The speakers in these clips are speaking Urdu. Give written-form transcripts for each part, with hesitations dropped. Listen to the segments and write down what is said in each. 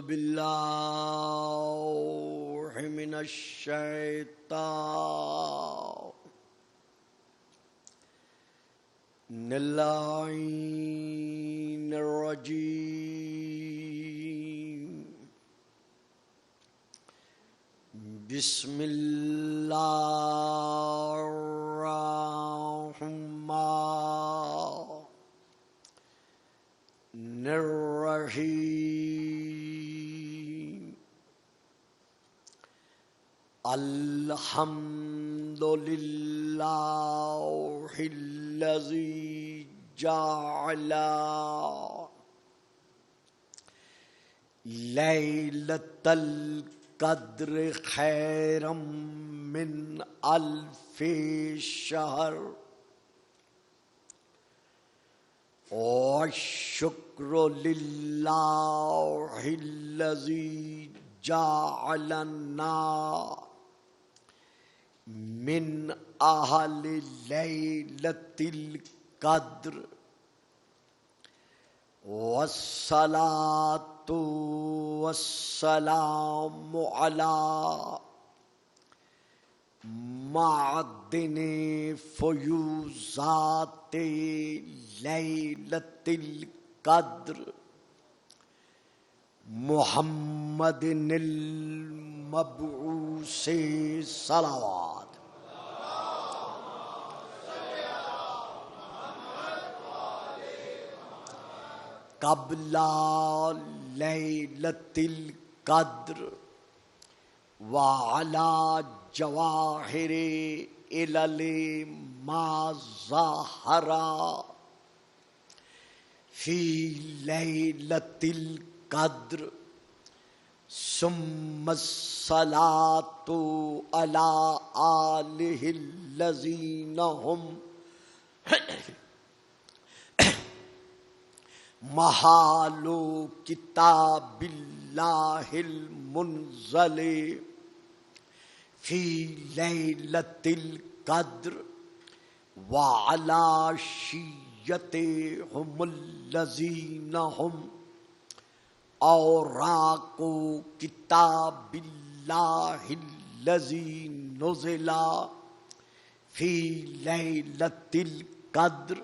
باللہ من الشیطان اللعین الرجیم بسم اللہ الرحمن الرحیم الحمد للہ الذی جعل لیلۃ القدر خیرا من الف شہر والشکر للہ الذی جعلنا من اہل لیلۃ القدر والصلاۃ والسلام علی معدن فیوزات لیلۃ القدر محمد المبعوث صلوات قبل لیلۃ القدر وعلی جواہر علل ما ظہر فی لیلۃ القدر ثم الصلاۃ علی آلہ الذین هم محال کتاب اللہ المنزل فی لیلۃ القدر وعلی شیعتہم الذین هم اوراق کتاب اللہ الذی نزل فی لیلۃ القدر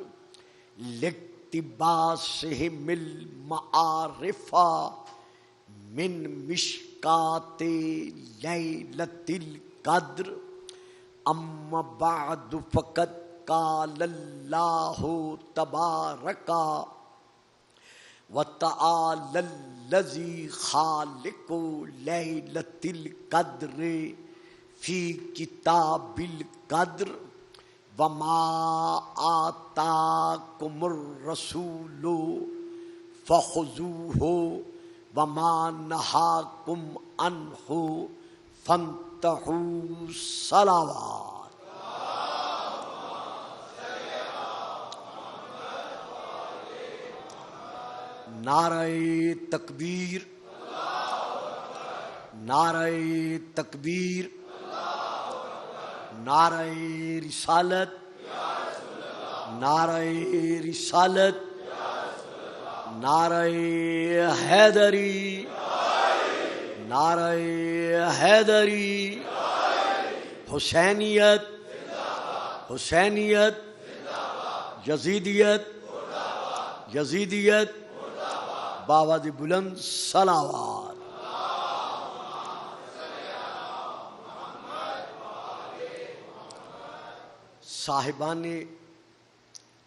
اقتباسہم المعارف من مشکات لیلۃ القدر اما بعد فقد قال اللہ تبارک وتعالی الذی خالق لیلۃ القدر فی کتاب القدر وما آتاکم الرسول فخذوہ وما نہاکم عنہ فانتہوا صلوات نعرہ تکبیر نعرہ تکبیر نعرہ رسالت نعرہ رسالت نعرہ حیدری نعرہ حیدری حسینیت حسینیت یزیدیت یزیدیت باواد بلند صلوات صاحبان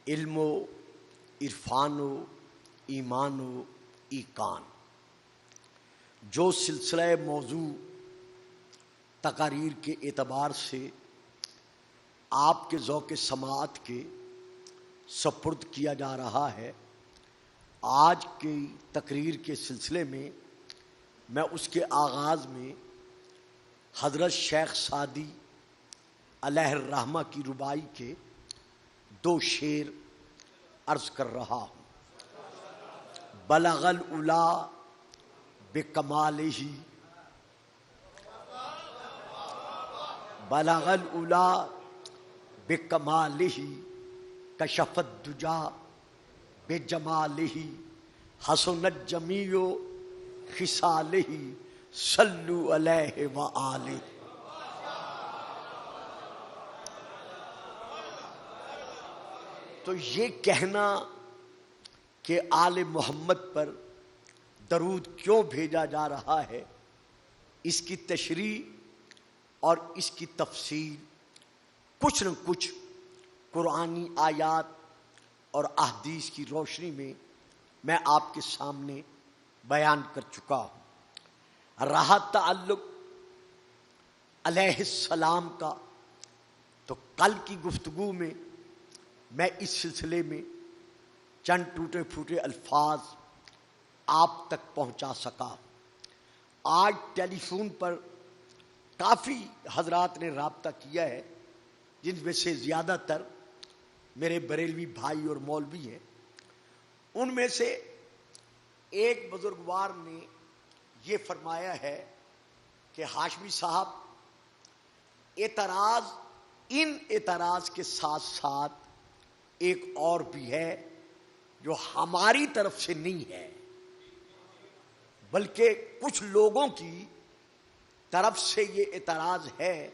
علم و عرفان و ایمان و ایقان، جو سلسلہ موضوع تقاریر کے اعتبار سے آپ کے ذوق سماعت کے سپرد کیا جا رہا ہے، آج کی تقریر کے سلسلے میں میں اس کے آغاز میں حضرت شیخ سعدی علیہ الرحمہ کی ربائی کے 2 شعر عرض کر رہا ہوں۔ بلغ العلا بکمالہ بلغ العلا بکمالہ کشف الدجا بجمالہ حسنت جمیع خصالہ صلو علیہ وآلہ. تو یہ کہنا کہ آل محمد پر درود کیوں بھیجا جا رہا ہے، اس کی تشریح اور اس کی تفصیل کچھ نہ کچھ قرآنی آیات اور احادیث کی روشنی میں آپ کے سامنے بیان کر چکا ہوں. رہا تعلق علیہ السلام کا، تو کل کی گفتگو میں اس سلسلے میں چند ٹوٹے پھوٹے الفاظ آپ تک پہنچا سکا. آج ٹیلی فون پر کافی حضرات نے رابطہ کیا ہے، جن میں سے زیادہ تر میرے بریلوی بھائی اور مولوی ہیں. ان میں سے ایک بزرگوار نے یہ فرمایا ہے کہ ہاشمی صاحب، اعتراض کے ساتھ ساتھ ایک اور بھی ہے جو ہماری طرف سے نہیں ہے، بلکہ کچھ لوگوں کی طرف سے یہ اعتراض ہے.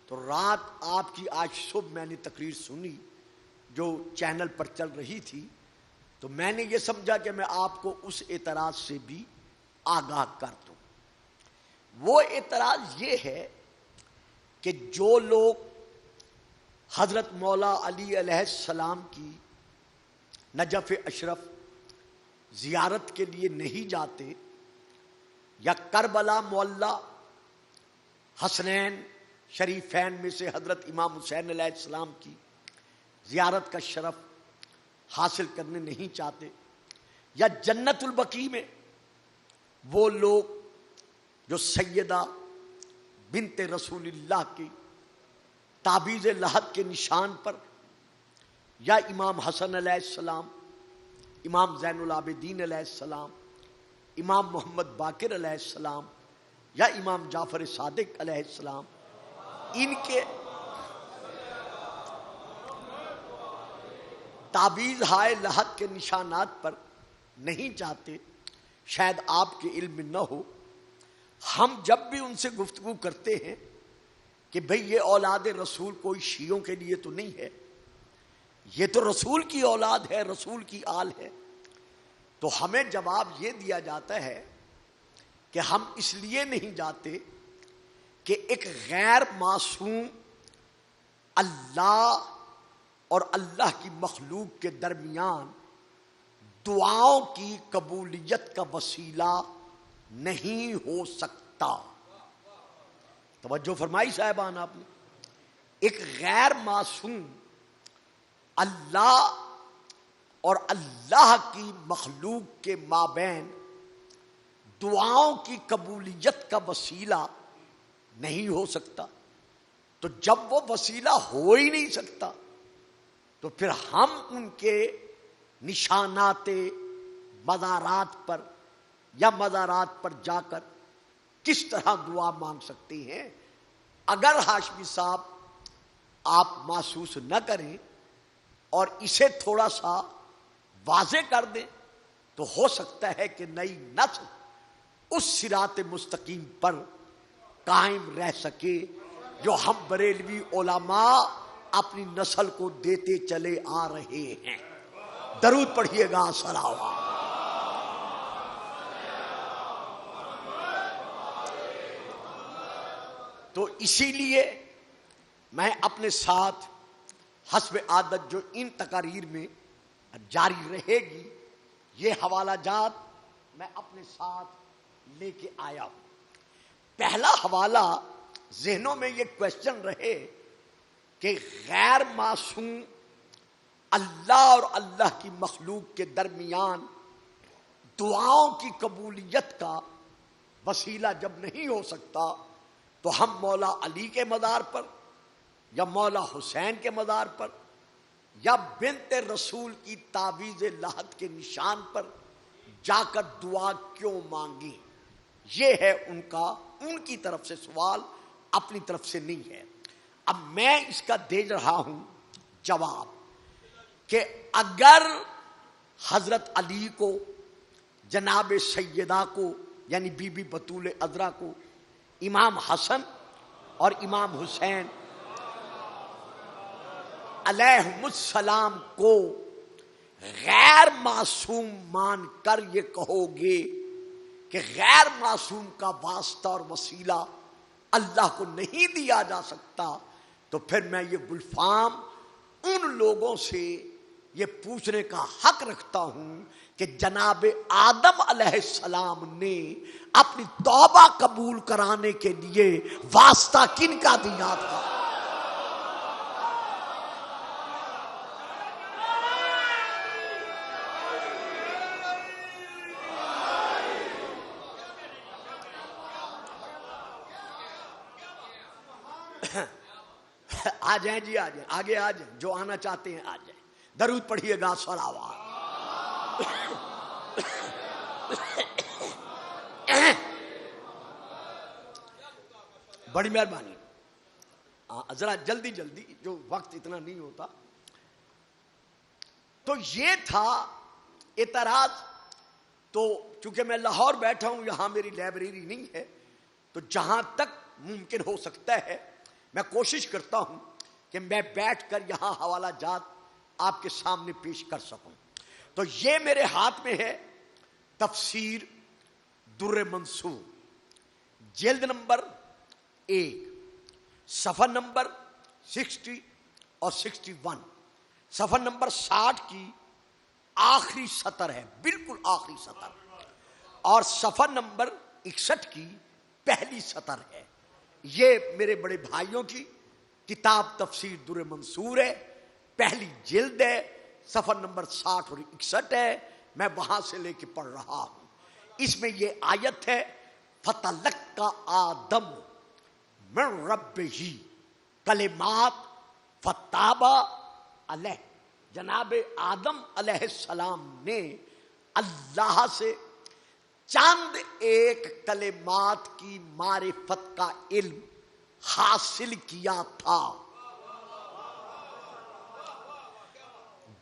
تو رات آپ کی آج صبح میں نے تقریر سنی جو چینل پر چل رہی تھی، تو میں نے یہ سمجھا کہ میں آپ کو اس اعتراض سے بھی آگاہ کر دوں. وہ اعتراض یہ ہے کہ جو لوگ حضرت مولا علی علیہ السلام کی نجف اشرف زیارت کے لیے نہیں جاتے، یا کربلا معلی حسنین شریفین میں سے حضرت امام حسین علیہ السلام کی زیارت کا شرف حاصل کرنے نہیں چاہتے، یا جنت البقیع میں وہ لوگ جو سیدہ بنت رسول اللہ کی تعویذ لحد کے نشان پر، یا امام حسن علیہ السلام، امام زین العابدین علیہ السلام، امام محمد باقر علیہ السلام، یا امام جعفر صادق علیہ السلام، ان کے تعویذ ہائے لحد کے نشانات پر نہیں چاہتے. شاید آپ کے علم میں نہ ہو، ہم جب بھی ان سے گفتگو کرتے ہیں کہ بھئی یہ اولاد رسول کوئی شیعوں کے لیے تو نہیں ہے، یہ تو رسول کی اولاد ہے، رسول کی آل ہے، تو ہمیں جواب یہ دیا جاتا ہے کہ ہم اس لیے نہیں جاتے کہ ایک غیر معصوم اللہ اور اللہ کی مخلوق کے درمیان دعاؤں کی قبولیت کا وسیلہ نہیں ہو سکتا. توجہ فرمائی صاحبان آپ نے. ایک غیر معصوم اللہ اور اللہ کی مخلوق کے مابین دعاؤں کی قبولیت کا وسیلہ نہیں ہو سکتا. تو جب وہ وسیلہ ہو ہی نہیں سکتا تو پھر ہم ان کے نشانات مزارات پر یا مزارات پر جا کر کس طرح دعا مانگ سکتے ہیں؟ اگر ہاشمی صاحب آپ محسوس نہ کریں اور اسے تھوڑا سا واضح کر دیں تو ہو سکتا ہے کہ نئی نسل اس صراط مستقیم پر قائم رہ سکے جو ہم بریلوی علماء اپنی نسل کو دیتے چلے آ رہے ہیں. درود پڑھیے گا. صلوات. تو اسی لیے میں اپنے ساتھ حسب عادت جو ان تقاریر میں جاری رہے گی یہ حوالہ جات میں اپنے ساتھ لے کے آیا ہوں. پہلا حوالہ ذہنوں میں یہ کوشچن رہے کہ غیر معصوم اللہ اور اللہ کی مخلوق کے درمیان دعاؤں کی قبولیت کا وسیلہ جب نہیں ہو سکتا تو ہم مولا علی کے مزار پر یا مولا حسین کے مزار پر یا بنت رسول کی تعویذ لحد کے نشان پر جا کر دعا کیوں مانگیں؟ یہ ہے ان کی طرف سے سوال، اپنی طرف سے نہیں ہے. اب میں اس کا دے رہا ہوں جواب کہ اگر حضرت علی کو، جناب سیدہ کو یعنی بی بی بطول عذرا کو، امام حسن اور امام حسین علیہم السلام کو غیر معصوم مان کر یہ کہو گے کہ غیر معصوم کا واسطہ اور وسیلہ اللہ کو نہیں دیا جا سکتا، تو پھر میں یہ گلفام ان لوگوں سے یہ پوچھنے کا حق رکھتا ہوں کہ جناب آدم علیہ السلام نے اپنی توبہ قبول کرانے کے لیے واسطہ کن کا دیا تھا؟ آ جائیں جی، آ جائیں، آگے آ جائیں، جو آنا چاہتے ہیں آ جائیں، درود پڑھیے گا صلوات۔ بڑی مہربانی، ذرا جلدی جلدی، جو وقت اتنا نہیں ہوتا۔ تو یہ تھا اعتراض۔ تو چونکہ میں لاہور بیٹھا ہوں، یہاں میری لائبریری نہیں ہے، تو جہاں تک ممکن ہو سکتا ہے میں کوشش کرتا ہوں کہ میں بیٹھ کر یہاں حوالہ جات آپ کے سامنے پیش کر سکوں۔ تو یہ میرے ہاتھ میں ہے تفسیر در منصور، جلد نمبر 1، صفحہ نمبر 60 اور 61، صفحہ نمبر 60 کی آخری سطر ہے، بالکل آخری سطر، اور صفحہ نمبر 61 کی پہلی سطر ہے۔ یہ میرے بڑے بھائیوں کی کتاب تفسیر در منصور ہے، پہلی جلد ہے، صفحہ نمبر 60 اور 61 ہے، میں وہاں سے لے کے پڑھ رہا ہوں۔ اس میں یہ آیت ہے، فَتَلَقَّى آدَمُ مِن رَبِّهِ کلمات فَتَابَ عَلَيْهِ۔ جناب آدم علیہ السلام نے اللہ سے چند ایک کلمات کی معرفت کا علم حاصل کیا تھا۔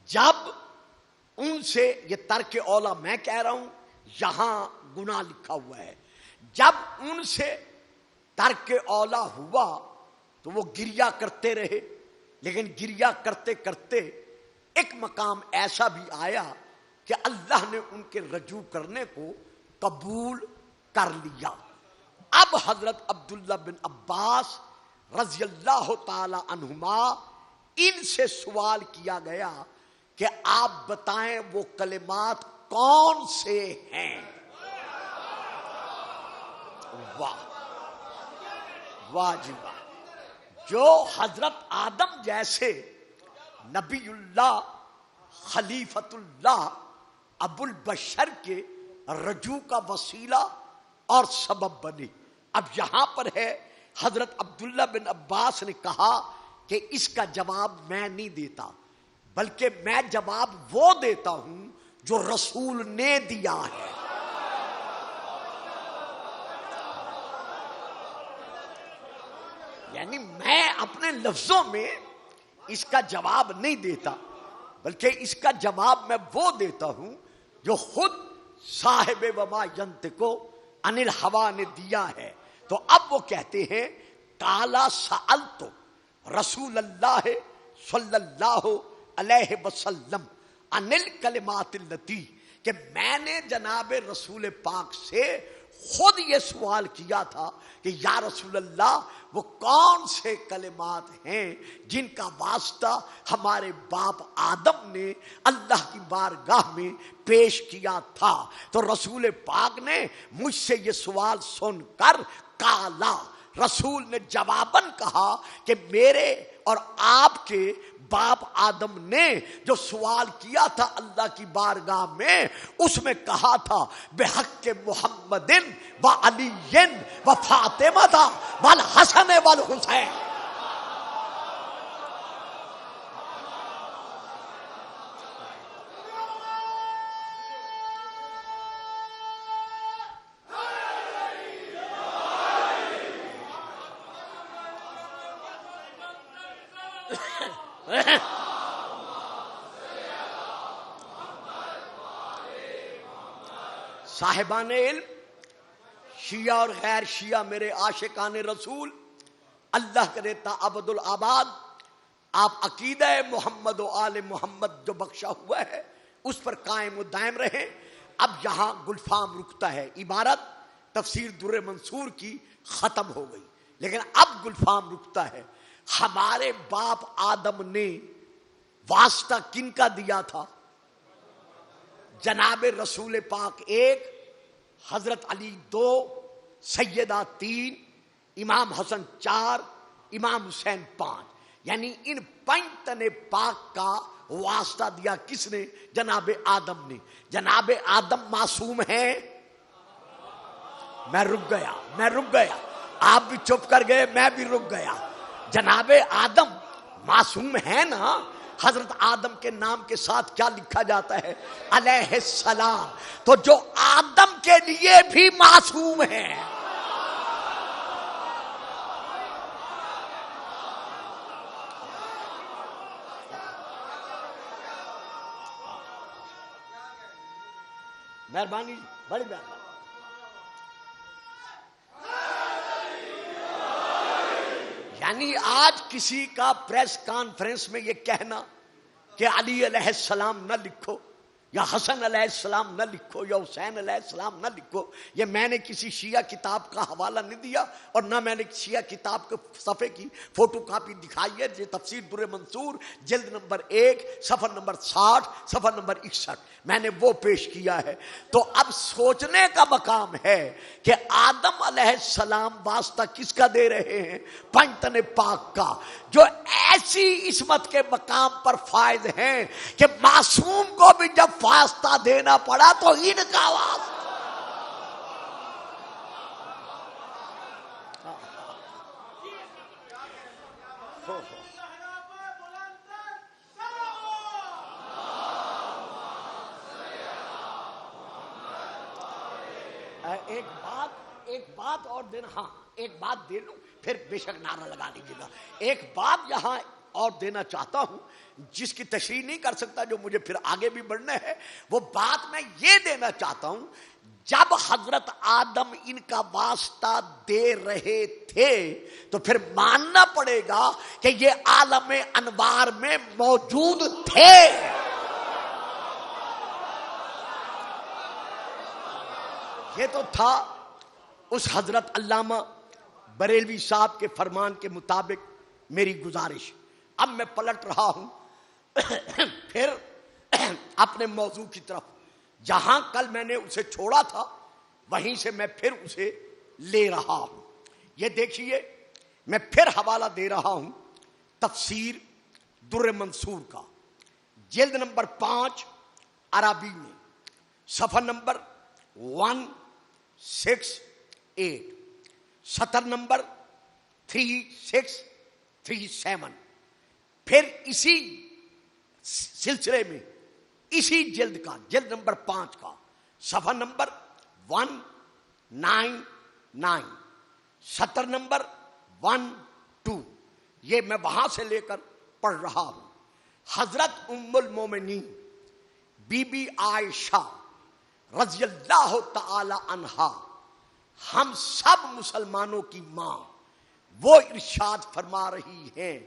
جب ان سے یہ ترک اولا میں کہہ رہا ہوں، یہاں گناہ لکھا ہوا ہے، جب ان سے ترک اولا ہوا تو وہ گریہ کرتے رہے، لیکن گریہ کرتے کرتے ایک مقام ایسا بھی آیا کہ اللہ نے ان کے رجوع کرنے کو قبول کر لیا۔ اب حضرت عبداللہ بن عباس رضی اللہ تعالی عنہما ان سے سوال کیا گیا کہ آپ بتائیں وہ کلمات کون سے ہیں؟ واہ واہ جی واہ، جو حضرت آدم جیسے نبی اللہ، خلیفۃ اللہ، ابو البشر کے رجوع کا وسیلہ اور سبب بنے۔ اب یہاں پر ہے، حضرت عبداللہ بن عباس نے کہا کہ اس کا جواب میں نہیں دیتا، بلکہ میں جواب وہ دیتا ہوں جو رسول نے دیا ہے۔ یعنی میں اپنے لفظوں میں اس کا جواب نہیں دیتا، بلکہ اس کا جواب میں وہ دیتا ہوں جو خود صاحب وما ینطق عن الہویٰ نے دیا ہے۔ تو اب وہ کہتے ہیں کالا سألت رسول اللہ صلی اللہ علیہ وسلم عن الکلمات التی، کہ میں نے جناب رسول پاک سے خود یہ سوال کیا تھا کہ یا رسول اللہ وہ کون سے کلمات ہیں جن کا واسطہ ہمارے باپ آدم نے اللہ کی بارگاہ میں پیش کیا تھا۔ تو رسول پاک نے مجھ سے یہ سوال سن کر کالا، رسول نے جواباً کہا کہ میرے اور آپ کے باپ آدم نے جو سوال کیا تھا اللہ کی بارگاہ میں، اس میں کہا تھا بحق محمد و علی و فاطمہ والحسن والحسین۔ صاحبان علم شیعہ اور غیر شیعہ میرے عاشقان رسول، اللہ کرے تا ابد الآباد آپ عقیدہ محمد و آل محمد جو بخشا ہوا ہے اس پر قائم و دائم رہیں۔ اب یہاں گلفام رکتا ہے، عبارت تفسیر در منصور کی ختم ہو گئی، لیکن اب گلفام رکتا ہے۔ ہمارے باپ آدم نے واسطہ کن کا دیا تھا؟ جناب رسول پاک ایک، حضرت علی دو، سیدہ تین، امام حسن چار، امام حسین پانچ، یعنی ان پنج تن پاک کا واسطہ دیا کس نے؟ جناب آدم نے۔ جناب آدم معصوم ہیں؟ میں رک گیا، آپ بھی چپ کر گئے، میں بھی رک گیا۔ جناب آدم معصوم ہیں نا؟ حضرت آدم کے نام کے ساتھ کیا لکھا جاتا ہے؟ علیہ السلام۔ تو جو آدم کے لیے بھی معصوم ہیں، مہربانی، بڑی مہربانی۔ یعنی آج کسی کا پریس کانفرنس میں یہ کہنا کہ علی علیہ السلام نہ لکھو، یا حسن علیہ السلام نہ لکھو، یا حسین علیہ السلام نہ لکھو، یہ میں نے کسی شیعہ کتاب کا حوالہ نہیں دیا، اور نہ میں نے شیعہ کتاب کے صفحے کی فوٹو کاپی دکھائی ہے۔ یہ تفسیر در منصور جلد نمبر 1 صفحہ نمبر 60 صفحہ نمبر 61 میں نے وہ پیش کیا ہے۔ تو اب سوچنے کا مقام ہے کہ آدم علیہ السلام واسطہ کس کا دے رہے ہیں؟ پنج تن پاک کا، جو ایسی عصمت کے مقام پر فائز ہیں کہ معصوم کو بھی جب واسطہ دینا پڑا تو ان کا واسطہ۔ ایک بات اور دینا، ہاں ایک بات دے لوں پھر بے شک نعرہ لگا لیجیے گا۔ ایک بات یہاں اور دینا چاہتا ہوں جس کی تشریح نہیں کر سکتا، جو مجھے پھر آگے بھی بڑھنا ہے۔ وہ بات میں یہ دینا چاہتا ہوں، جب حضرت آدم ان کا واسطہ دے رہے تھے تو پھر ماننا پڑے گا کہ یہ عالم انوار میں موجود تھے۔ یہ تو تھا اس حضرت علامہ بریلوی صاحب کے فرمان کے مطابق میری گزارش۔ اب میں پلٹ رہا ہوں پھر اپنے موضوع کی طرف، جہاں کل میں نے اسے چھوڑا تھا وہیں سے میں پھر اسے لے رہا ہوں۔ یہ دیکھیے، میں پھر حوالہ دے رہا ہوں تفسیر در منصور کا، جلد نمبر 5 عربی میں، صفحہ نمبر 168، سطر نمبر 3637۔ پھر اسی سلسلے میں اسی جلد کا، جلد نمبر 5 کا، صفحہ نمبر 199، سطر نمبر 12، یہ میں وہاں سے لے کر پڑھ رہا ہوں۔ حضرت ام المومنین بی بی عائشہ رضی اللہ تعالی عنہا، ہم سب مسلمانوں کی ماں، وہ ارشاد فرما رہی ہیں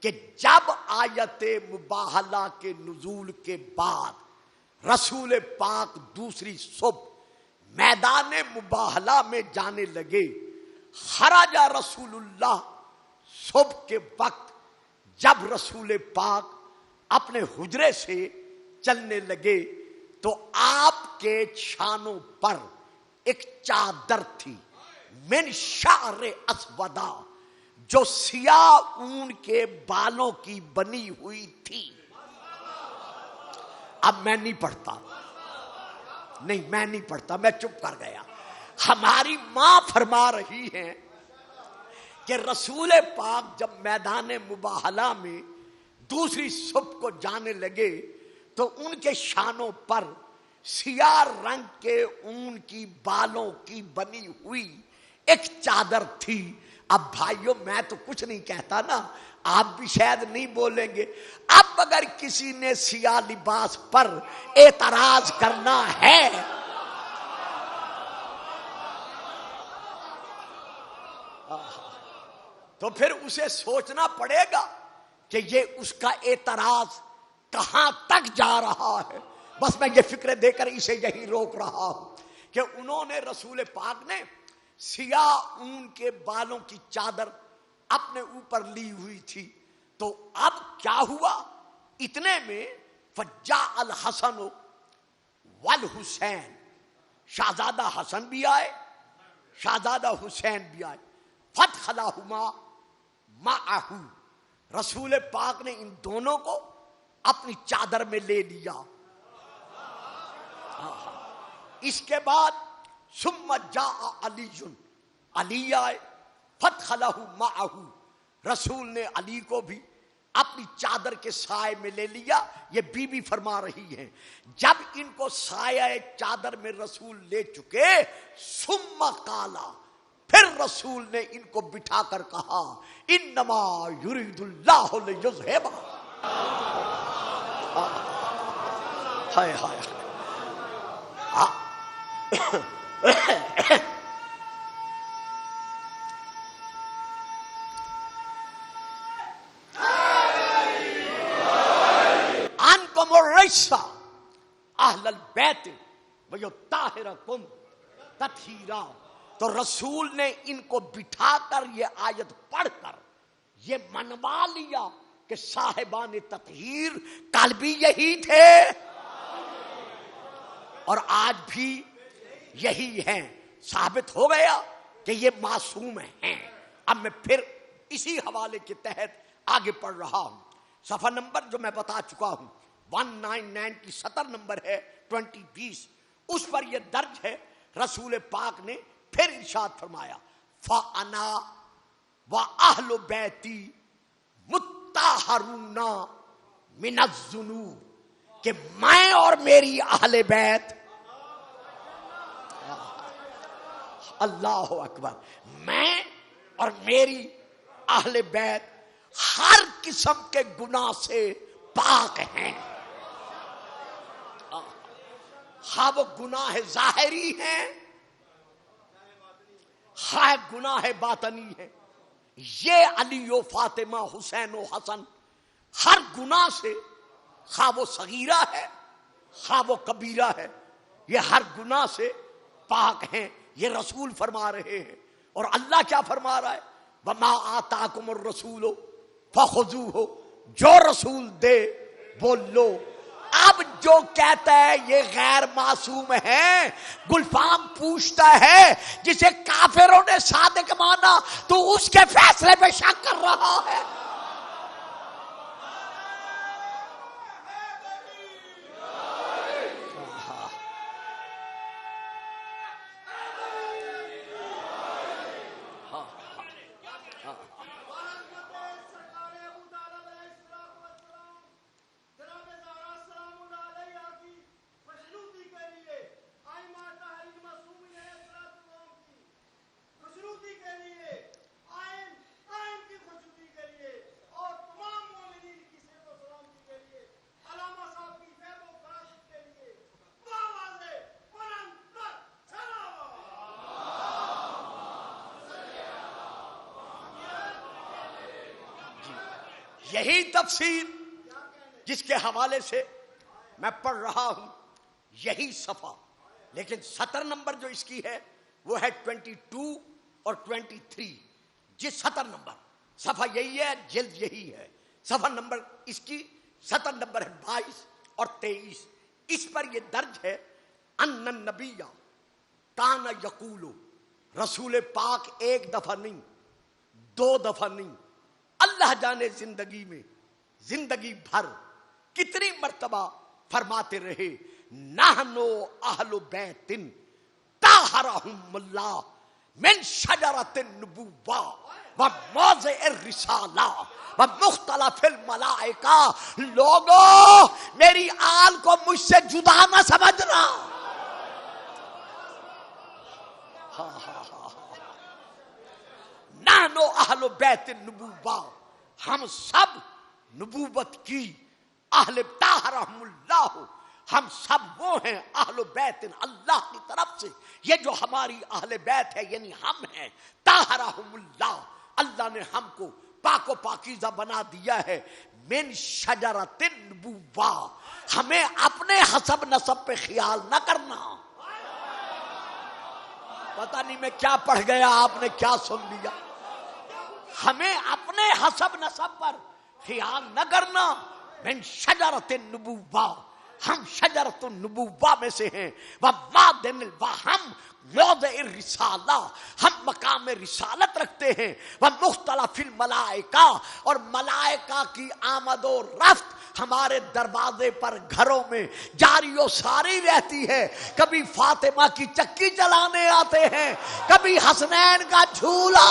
کہ جب آیت مباہلہ کے نزول کے بعد رسول پاک دوسری صبح میدان مباہلہ میں جانے لگے، خرج رسول اللہ، صبح کے وقت جب رسول پاک اپنے حجرے سے چلنے لگے تو آپ کے چھانوں پر ایک چادر تھی من شعر اسودا، جو سیاہ اون کے بالوں کی بنی ہوئی تھی۔ اب میں نہیں پڑھتا، میں چپ کر گیا۔ ہماری ماں فرما رہی ہیں کہ رسول پاک جب میدان مباہلہ میں دوسری صبح کو جانے لگے تو ان کے شانوں پر سیاہ رنگ کے اون کی بالوں کی بنی ہوئی ایک چادر تھی۔ اب بھائیوں، میں تو کچھ نہیں کہتا نا، آپ بھی شاید نہیں بولیں گے۔ اب اگر کسی نے سیاہ لباس پر اعتراض کرنا ہے تو پھر اسے سوچنا پڑے گا کہ یہ اس کا اعتراض کہاں تک جا رہا ہے. بس میں یہ فکر دے کر اسے یہی روک رہا ہوں کہ انہوں نے رسول پاک نے سیاہ اون کے بالوں کی چادر اپنے اوپر لی ہوئی تھی. تو اب کیا ہوا؟ اتنے میں فجاء الحسن والحسین، شہزادہ حسن بھی آئے، شہزادہ حسین بھی آئے. فادخلہما معہ، رسول پاک نے ان دونوں کو اپنی چادر میں لے لیا. اس کے بعد ثم جاء علی، علی آئے، فادخلہ معہ، رسول نے علی کو بھی اپنی چادر کے سائے میں لے لیا. یہ بی بی فرما رہی ہیں جب ان کو سایہ چادر میں رسول لے چکے، ثم قالا، پھر رسول نے ان کو بٹھا کر کہا انما یرید اللہ لیذھب، ہائے ہائے عنکم الرجس اہل البیت ویطہرکم تطہیرا. تو رسول نے ان کو بٹھا کر یہ آیت پڑھ کر یہ منوا لیا کہ صاحبان تطہیر کل بھی یہی تھے اور آج بھی یہی ہیں. ثابت ہو گیا کہ یہ معصوم ہیں. اب میں پھر اسی حوالے کے تحت آگے پڑھ رہا ہوں. صفحہ نمبر جو میں بتا چکا ہوں 199 کی سطر نمبر ہے 2020، اس پر یہ درج ہے. رسول پاک نے پھر ارشاد فرمایا فَأَنَا وَأَهْلُ بَيْتِي مُطَّهَّرُونَ مِنَ الذُّنُوبِ، کہ میں اور میری اہل بیت، اللہ اکبر، میں اور میری اہل بیت ہر قسم کے گناہ سے پاک ہیں. ہاں وہ گناہ ظاہری ہیں، ہاں گناہ باطنی ہے. یہ علی و فاطمہ، حسین و حسن ہر گناہ سے، خواہ وہ صغیرہ ہے خواہ وہ کبیرہ ہے، یہ ہر گناہ سے پاک ہیں. یہ رسول فرما رہے ہیں. اور اللہ کیا فرما رہا ہے؟ وَمَا آتَاكُمُ الرَّسُولُ فَخُذُوهُ، جو رسول دے وہ لو. اب جو کہتا ہے یہ غیر معصوم ہے، گلفام پوچھتا ہے جسے کافروں نے صادق مانا تو اس کے فیصلے پہ شک کر رہا ہے. یہی تفسیر جس کے حوالے سے میں پڑھ رہا ہوں، یہی صفحہ، لیکن سطر نمبر جو اس کی ہے وہ ہے 22 اور 23. جس سطر نمبر، صفحہ یہی ہے، جلد یہی ہے. صفحہ نمبر اس کی سطر نمبر ہے 22 اور 23. اس پر یہ درج ہے ان النبی کان یقول، رسول پاک ایک دفعہ نہیں، دو دفعہ نہیں، اللہ جانے زندگی میں، زندگی بھر کتنی مرتبہ فرماتے رہے نحنو اہل بیت طہرہم اللہ من شجرۃ النبوہ و موضع الرسالہ و مختلف الملائکہ. لوگوں میری آل کو مجھ سے جدا نہ سمجھنا. نحنو اہل بیت النبوہ، ہم سب نبوت کی اہل طہرہم اللہ، ہم سب وہ ہیں اہل بیت اللہ کی طرف سے، یہ جو ہماری اہل بیت ہے یعنی ہم ہیں، طہرہم اللہ، اللہ نے ہم کو پاک و پاکیزہ بنا دیا ہے، من شجرۃ النبوہ، ہمیں اپنے حسب نسب پہ خیال نہ کرنا۔ پتہ نہیں میں کیا پڑھ گیا، آپ نے کیا سن لیا؟ ہمیں اپنے حسب نسب پر خیال نہ کرنا، من شجرۃ النبوہ، ہم شجرۃ النبوہ میں سے ہیں، ومعدن ہم موضع الرسالہ، ہم مقام رسالت رکھتے ہیں، ومختلف الملائکہ، اور ملائکہ کی آمد و رفت ہمارے دروازے پر گھروں میں جاری و ساری رہتی ہے، کبھی فاطمہ کی چکی چلانے آتے ہیں، کبھی حسنین کا جھولا،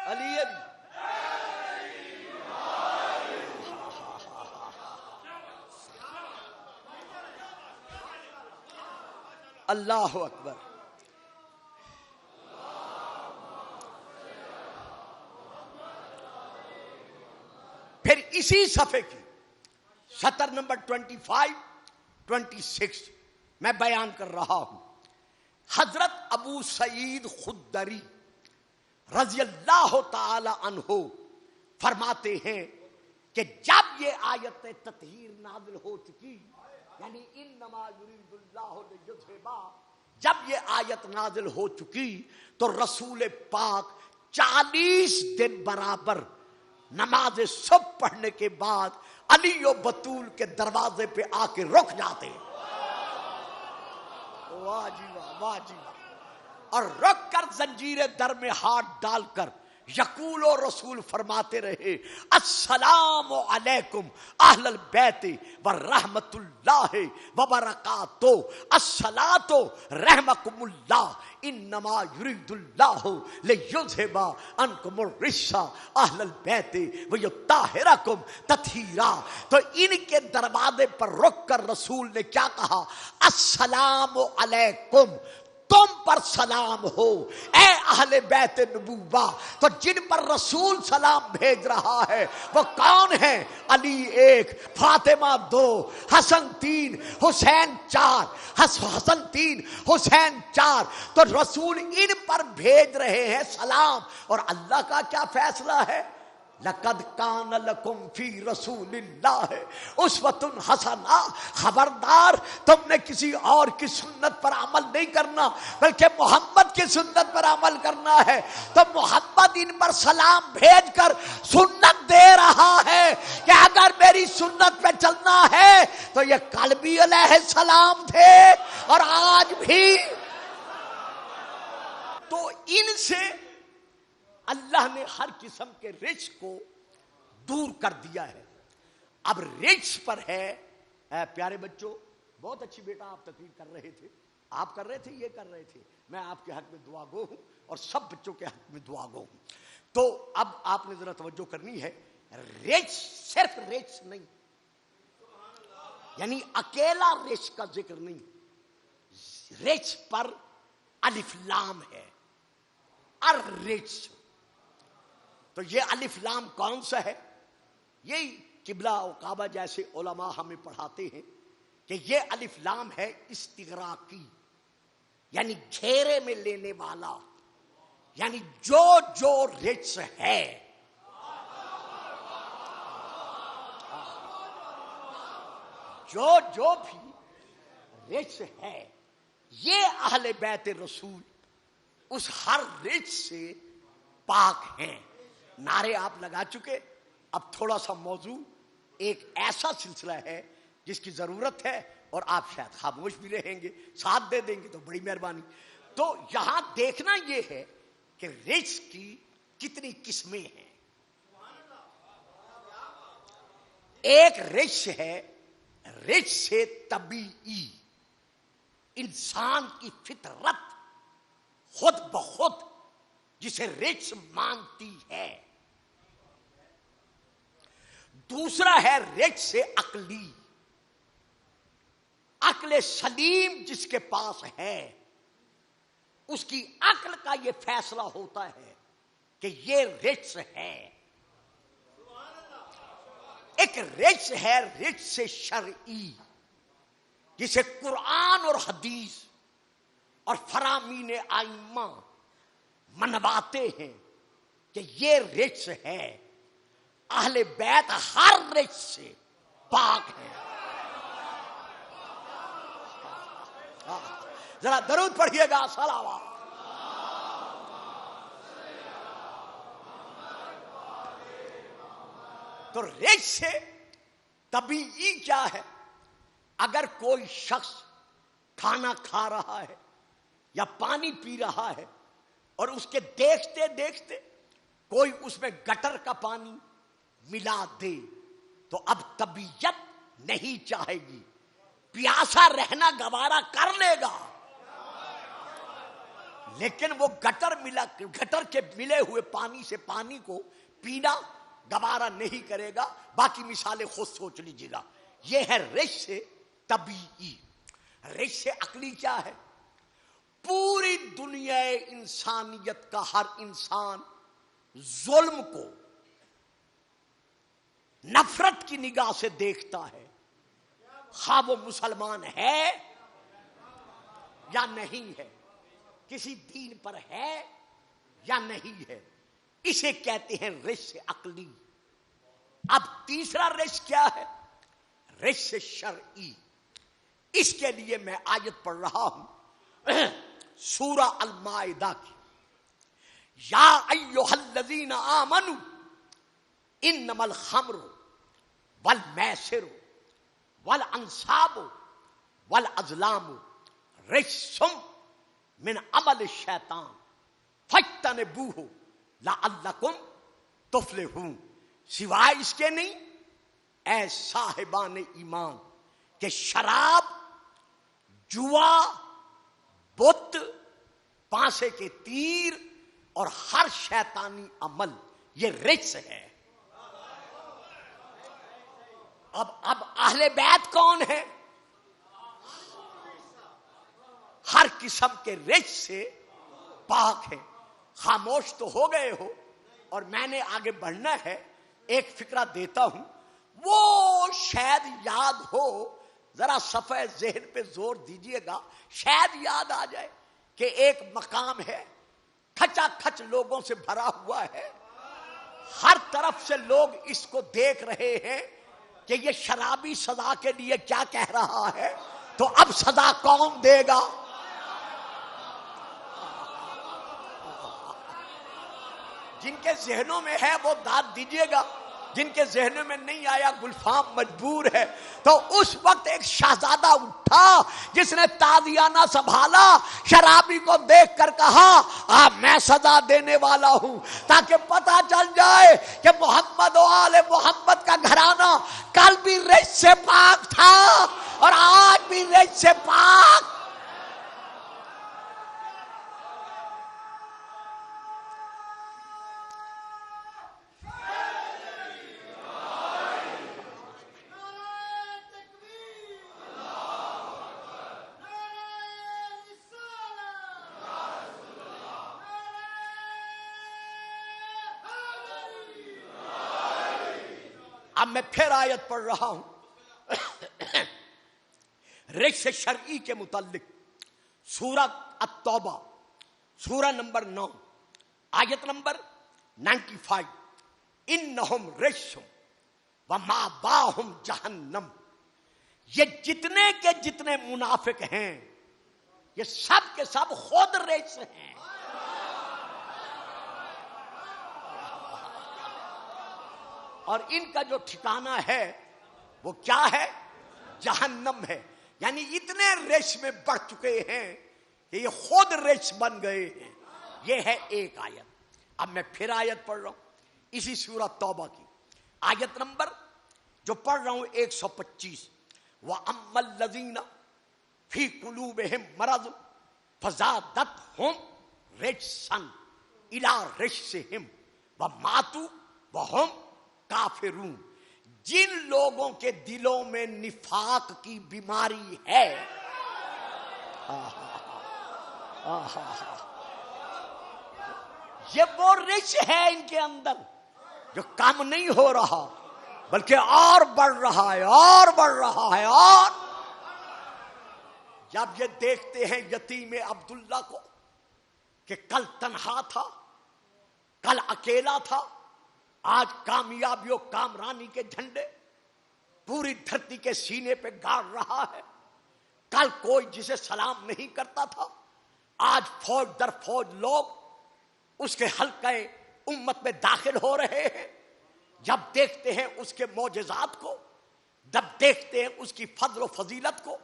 علی اللہ اکبر۔ پھر اسی صفحے کی سطر نمبر 25 26 میں بیان کر رہا ہوں، حضرت ابو سعید خدری رضی اللہ تعالی عنہ فرماتے ہیں کہ جب یہ آیت تطہیر نازل ہو چکی، یعنی انما یرید اللہ لیذھب، جب یہ آیت نازل ہو چکی تو رسول پاک 40 دن برابر نماز صبح پڑھنے کے بعد علی و بطول کے دروازے پہ آ کے رک جاتے، واہ جی واہ، واہ جی واہ، اور رک کر زنجیر در میں ہاتھ ڈال کر یقول و رسول فرماتے رہے، السلام علیکم اہل البیت ورحمۃ اللہ وبرکاتہ، الصلاۃ رحمکم اللہ، انما یرید اللہ لیذھب عنکم الرجس اہل البیت ویطہرکم تطہیرا۔ تو ان کے دروازے پر رک کر رسول نے کیا کہا؟ السلام علیکم، تم پر سلام ہو اے اہل بیت نبوہ۔ تو جن پر رسول سلام بھیج رہا ہے وہ کون ہے؟ علی 1، فاطمہ 2، حسن 3، حسین 4، حسن 3، حسین 4۔ تو رسول ان پر بھیج رہے ہیں سلام، اور اللہ کا کیا فیصلہ ہے؟ لقد کان لکم فی رسول اللہ اسوۃ حسنہ، خبردار تم نے کسی اور کی سنت پر عمل نہیں کرنا بلکہ محمد کی سنت پر عمل کرنا ہے۔ تو محمد ان پر سلام بھیج کر سنت دے رہا ہے کہ اگر میری سنت پہ چلنا ہے تو یہ کل بھی علیہ السلام تھے اور آج بھی۔ تو ان سے اللہ نے ہر قسم کے رجس کو دور کر دیا ہے۔ اب رجس پر ہے، اے پیارے بچوں، بہت اچھی بیٹا آپ تقریر کر رہے تھے، آپ کر رہے تھے، یہ کر رہے تھے، میں آپ کے حق میں دعا گو ہوں اور سب بچوں کے حق میں دعا گو ہوں۔ تو اب آپ نے ذرا توجہ کرنی ہے، رجس صرف رجس نہیں، یعنی اکیلا رجس کا ذکر نہیں، رجس پر الف لام ہے، الرجس۔ تو یہ الف لام کون سا ہے؟ یہی قبلہ و کعبہ جیسے علماء ہمیں پڑھاتے ہیں کہ یہ الف لام ہے استغراقی، یعنی گھیرے میں لینے والا، یعنی جو جو رجس ہے، جو جو بھی رجس ہے، یہ اہل بیت رسول اس ہر رجس سے پاک ہیں۔ نعرے آپ لگا چکے، اب تھوڑا سا موضوع ایک ایسا سلسلہ ہے جس کی ضرورت ہے، اور آپ شاید خاموش بھی رہیں گے، ساتھ دے دیں گے تو بڑی مہربانی۔ تو یہاں دیکھنا یہ ہے کہ رجس کی کتنی قسمیں ہیں۔ ایک رجس ہے رجس سے طبیعی، انسان کی فطرت خود بخود جسے رجس مانتی ہے۔ دوسرا ہے رجس سے عقلی، عقل سلیم جس کے پاس ہے، اس کی عقل کا یہ فیصلہ ہوتا ہے کہ یہ رجس ہے، ایک رجس ہے رجس شرعی، جسے قرآن اور حدیث اور فرامین ائمہ منواتے ہیں کہ یہ رجس ہے، اہل بیت ہر رجس سے پاک ہے۔ ذرا درود پڑھیے گا، صلوات۔ تو رجس سے طبیعی کیا ہے؟ اگر کوئی شخص کھانا کھا رہا ہے یا پانی پی رہا ہے اور اس کے دیکھتے دیکھتے کوئی اس میں گٹر کا پانی ملا دے تو اب طبیعت نہیں چاہے گی، پیاسا رہنا گوارا کر لے گا، لیکن وہ گٹر کے ملے ہوئے پانی سے پانی کو پینا گوارا نہیں کرے گا۔ باقی مثالیں خود سوچ لیجیے گا۔ یہ ہے رجس طبیعی۔ رجس عقلی کیا ہے؟ پوری دنیا انسانیت کا ہر انسان ظلم کو نفرت کی نگاہ سے دیکھتا ہے، خواہ وہ مسلمان ہے یا نہیں ہے، کسی دین پر ہے یا نہیں ہے، اسے کہتے ہیں رجس عقلی۔ اب تیسرا رجس کیا ہے؟ رجس شرعی۔ اس کے لیے میں آیت پڑھ رہا ہوں سورہ المائدہ کی، یا ایھا الذین آمنوا انما الخمر والمیسر والانصاب والازلام رجس من عمل الشیطان فاجتنبوہ لعلکم تفلحون۔ سوائے اس کے نہیں اے صاحبان ایمان کہ شراب، جوا، بت، پانسے کے تیر اور ہر شیطانی عمل یہ رجس ہے۔ اب اہل بیت کون ہے؟ ہر قسم کے رجس سے پاک ہے۔ خاموش تو ہو گئے ہو اور میں نے آگے بڑھنا ہے۔ ایک فکرہ دیتا ہوں، وہ شاید یاد ہو، ذرا صفحہ ذہن پہ زور دیجئے گا، شاید یاد آ جائے کہ ایک مقام ہے، کھچا کھچ لوگوں سے بھرا ہوا ہے، ہر طرف سے لوگ اس کو دیکھ رہے ہیں کہ یہ شرابی سزا کے لیے کیا کہہ رہا ہے، تو اب سزا کون دے گا؟ جن کے ذہنوں میں ہے وہ داد دیجئے گا، جن کے ذہنوں میں نہیں آیا گلفام مجبور ہے۔ تو اس وقت ایک شہزادہ اٹھا جس نے تازیانہ سنبھالا، شرابی کو دیکھ کر کہا میں سزا دینے والا ہوں، تاکہ پتہ چل جائے کہ محمد و آل محمد کا گھرانہ کل بھی رجس سے پاک تھا اور آج بھی رجس سے پاک۔ اب میں پھر آیت پڑھ رہا ہوں رجس شرعی کے متعلق، سورہ التوبہ، سورہ نمبر 9، آیت نمبر 95۔ انہم رجس ومأواہم جہنم۔ یہ جتنے کے جتنے منافق ہیں یہ سب کے سب خود رجس ہیں۔ اور ان کا جو ٹھکانہ ہے وہ کیا ہے؟ جہنم ہے۔ یعنی اتنے رجس میں بڑھ چکے ہیں کہ یہ خود رجس بن گئے ہیں۔ یہ ہے ایک آیت۔ اب میں پھر آیت پڑھ رہا ہوں اسی سورہ توبہ کی، آیت نمبر جو پڑھ رہا ہوں 125۔ وَأَمَّا الَّذِينَ فِي قُلُوبِهِم مَرَضٌ فَزَادَتْهُمْ رِجْسًا إِلَىٰ رِجْسِهِمْ وَمَاتُوا وَهُمْ کافرون۔ جن لوگوں کے دلوں میں نفاق کی بیماری ہے، یہ وہ رجس ہے ان کے اندر جو کم نہیں ہو رہا، بلکہ اور بڑھ رہا ہے، اور بڑھ رہا ہے. اور جب یہ دیکھتے ہیں یتیم عبداللہ کو کہ کل تنہا تھا، کل اکیلا تھا، آج کامیابی و کامرانی کے جھنڈے پوری دھرتی کے سینے پہ گاڑ رہا ہے، کل کوئی جسے سلام نہیں کرتا تھا، آج فوج در فوج لوگ اس کے حلقہ امت میں داخل ہو رہے ہیں. جب دیکھتے ہیں اس کے معجزات کو، جب دیکھتے ہیں اس کی فضل و فضیلت کو،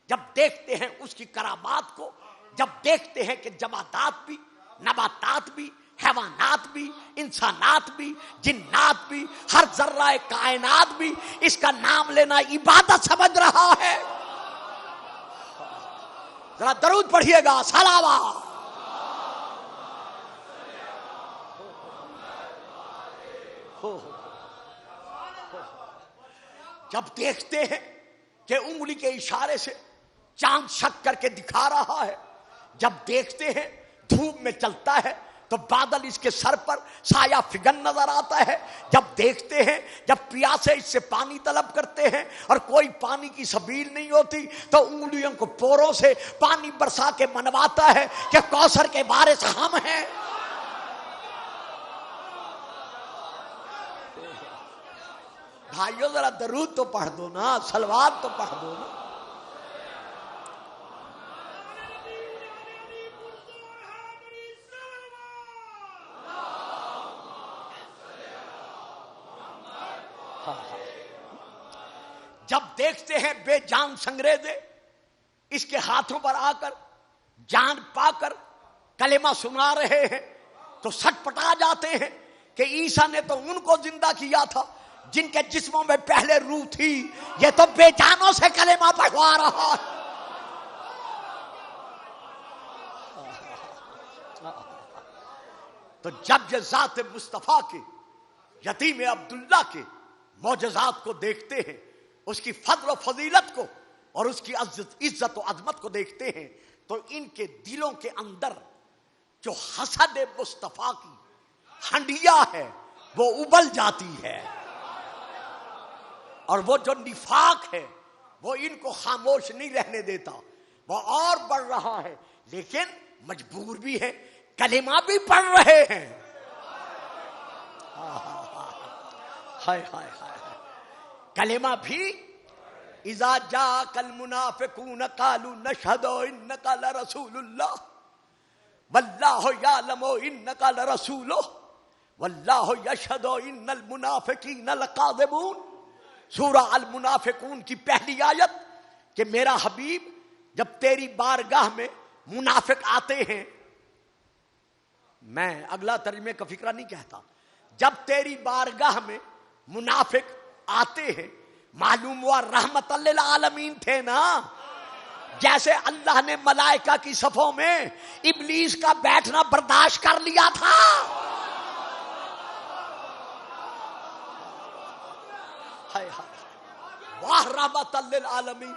جب دیکھتے ہیں اس کی کرامات کو، جب دیکھتے ہیں کہ جمادات بھی، نباتات بھی، حیوانات بھی، انسانات بھی، جنات بھی، ہر ذرہ کائنات بھی اس کا نام لینا عبادت سمجھ رہا ہے. ذرا درود پڑھیے گا، صلوات. جب دیکھتے ہیں کہ انگلی کے اشارے سے چاند شک کر کے دکھا رہا ہے، جب دیکھتے ہیں دھوپ میں چلتا ہے تو بادل اس کے سر پر سایہ فگن نظر آتا ہے، جب دیکھتے ہیں جب پیاسے اس سے پانی طلب کرتے ہیں اور کوئی پانی کی سبیل نہیں ہوتی تو انگلیوں کو پوروں سے پانی برسا کے منواتا ہے کہ کوثر کے وارث ہم ہیں. بھائیو ذرا درود تو پڑھ دو نا، صلوات تو پڑھ دو نا. جب دیکھتے ہیں بے جان سنگریزے اس کے ہاتھوں پر آ کر جان پا کر کلمہ سنا رہے ہیں تو سٹ پٹا جاتے ہیں کہ عیسیٰ نے تو ان کو زندہ کیا تھا جن کے جسموں میں پہلے روح تھی، یہ تو بے جانوں سے کلمہ پڑھوا رہا ہے. تو جب یہ ذات مصطفیٰ کے یتیم عبداللہ کے معجزات کو دیکھتے ہیں، اس کی فضل و فضیلت کو اور اس کی عزت و عظمت کو دیکھتے ہیں تو ان کے دلوں کے اندر جو حسد مصطفیٰ کی ہنڈیا ہے وہ ابل جاتی ہے، اور وہ جو نفاق ہے وہ ان کو خاموش نہیں رہنے دیتا، وہ اور بڑھ رہا ہے. لیکن مجبور بھی ہے، کلمہ بھی پڑھ رہے ہیں. ہائے ہائے ہائے، کلمہ بھی. اذا جاءك المنافقون قالوا نشهد انك لرسول الله والله يعلم انك لرسوله والله يشهد ان المنافقين لكاذبون. سورہ المنافقون کی پہلی آیت کہ میرا حبیب جب تیری بارگاہ میں منافق آتے ہیں، میں اگلا ترجمے کا فکرہ نہیں کہتا، جب تیری بارگاہ میں منافق آتے ہیں، معلوم ہوا رحمت للعالمین تھے نا. جیسے اللہ نے ملائکہ کی صفوں میں ابلیس کا بیٹھنا برداشت کر لیا تھا، واہ رحمت للعالمین.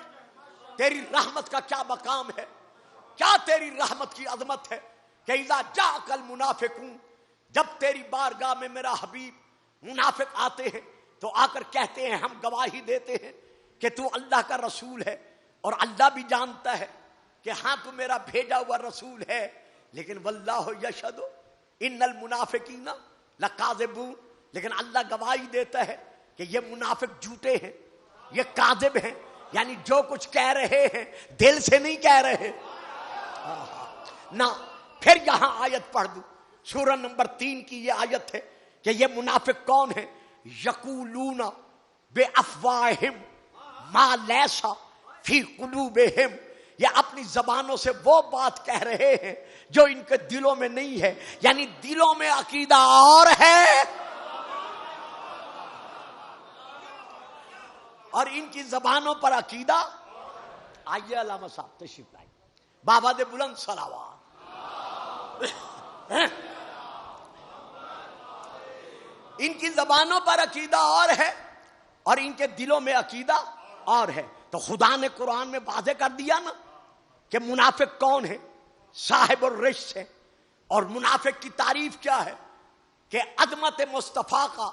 تیری رحمت کا کیا مقام ہے، کیا تیری رحمت کی عظمت ہے کہ اذا جاءک المنافقون، جب تیری بارگاہ میں میرا حبیب منافق آتے ہیں تو آ کر کہتے ہیں ہم گواہی دیتے ہیں کہ تو اللہ کا رسول ہے، اور اللہ بھی جانتا ہے کہ ہاں تو میرا بھیجا ہوا رسول ہے، لیکن واللہ یشہد ان المنافقین لکاذبون، لیکن اللہ گواہی دیتا ہے کہ یہ منافق جھوٹے ہیں، یہ کاذب ہیں، یعنی جو کچھ کہہ رہے ہیں دل سے نہیں کہہ رہے نہ. پھر یہاں آیت پڑھ دوں، سورہ نمبر 3 کی یہ آیت ہے کہ یہ منافق کون ہیں. یقولون بافواہہم ما لیس فی قلوبہم، یہ اپنی زبانوں سے وہ بات کہہ رہے ہیں جو ان کے دلوں میں نہیں ہے، یعنی دلوں میں عقیدہ اور ہے اور ان کی زبانوں پر عقیدہ. آئیے علامہ صاحب تشریف لائیں، بابا دے بلند صلوات. ان کی زبانوں پر عقیدہ اور ہے اور ان کے دلوں میں عقیدہ اور ہے. تو خدا نے قرآن میں واضح کر دیا نا کہ منافق کون ہے، صاحب الرجس ہے. اور منافق کی تعریف کیا ہے کہ عظمت مصطفیٰ کا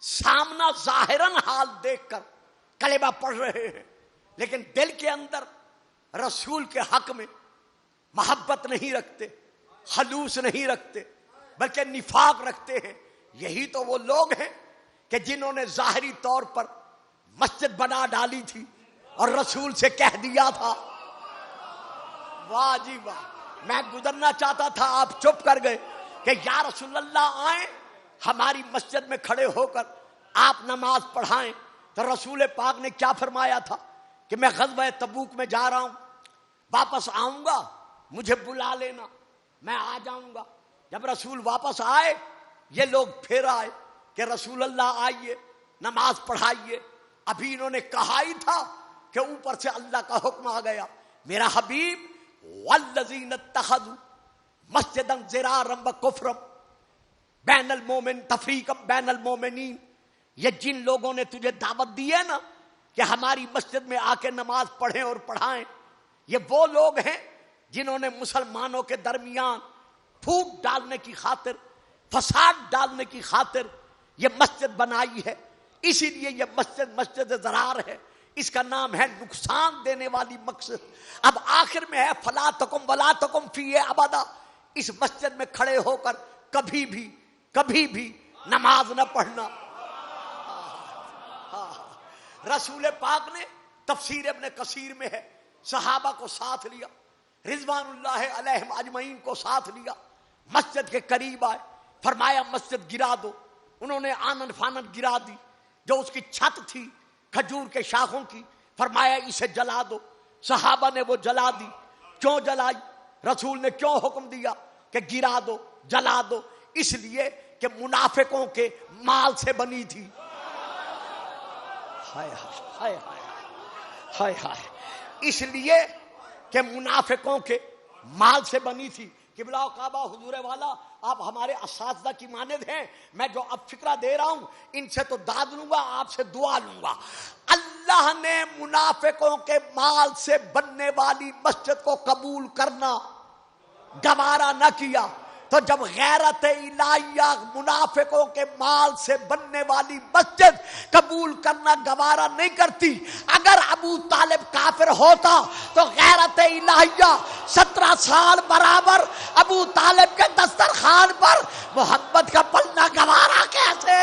سامنا ظاہراً حال دیکھ کر کلمہ پڑھ رہے ہیں، لیکن دل کے اندر رسول کے حق میں محبت نہیں رکھتے، خلوص نہیں رکھتے، بلکہ نفاق رکھتے ہیں. یہی تو وہ لوگ ہیں کہ جنہوں نے ظاہری طور پر مسجد بنا ڈالی تھی اور رسول سے کہہ دیا تھا. واہ جی واہ، میں گزرنا چاہتا تھا، آپ چپ کر گئے کہ یا رسول اللہ آئیں ہماری مسجد میں کھڑے ہو کر آپ نماز پڑھائیں. تو رسول پاک نے کیا فرمایا تھا کہ میں غزوہ تبوک میں جا رہا ہوں، واپس آؤں گا مجھے بلا لینا، میں آ جاؤں گا. جب رسول واپس آئے یہ لوگ پھر آئے کہ رسول اللہ آئیے نماز پڑھائیے. ابھی انہوں نے کہا ہی تھا کہ اوپر سے اللہ کا حکم آ گیا، میرا حبیب والذین اتخذوا مسجدا ضرارا وکفرا بین المومن تفریقا بین المومنین. یہ جن لوگوں نے تجھے دعوت دی ہے نا کہ ہماری مسجد میں آ کے نماز پڑھیں اور پڑھائیں، یہ وہ لوگ ہیں جنہوں نے مسلمانوں کے درمیان پھوٹ ڈالنے کی خاطر، فساد ڈالنے کی خاطر یہ مسجد بنائی ہے. اسی لیے یہ مسجد مسجد ضرار ہے، اس کا نام ہے نقصان دینے والی مقصد. اب آخر میں ہے فلا تقم ولا تقم فیہ ابدا. اس مسجد میں کھڑے ہو کر کبھی بھی نماز نہ پڑھنا. رسول پاک نے تفسیر ابن کثیر میں ہے صحابہ کو ساتھ لیا، رضوان اللہ علیہم اجمعین کو ساتھ لیا، مسجد کے قریب آئے، فرمایا مسجد گرا دو. انہوں نے آنن فانن گرا دی. جو اس کی چھت تھی کھجور کے شاخوں کی، فرمایا اسے جلا دو. صحابہ نے وہ جلا دی. کیوں جلائی؟ رسول نے کیوں حکم دیا کہ گرا دو جلا دو؟ اس لیے کہ منافقوں کے مال سے بنی تھی. ہائے ہائے ہائے ہائے، اس لیے کہ منافقوں کے مال سے بنی تھی. قبلہ و کعبہ حضور والا آپ ہمارے اساتذہ کی مانند ہیں، میں جو اب فکرہ دے رہا ہوں ان سے تو داد لوں گا، آپ سے دعا لوں گا. اللہ نے منافقوں کے مال سے بننے والی مسجد کو قبول کرنا گوارا نہ کیا، تو جب غیرت الہیہ منافقوں کے مال سے بننے والی مسجد قبول کرنا گوارا نہیں کرتی، اگر ابو طالب کافر ہوتا تو غیرت الہیہ 17 سال برابر ابو طالب کے دسترخوان پر محمد کا پلنا گوارا کیسے؟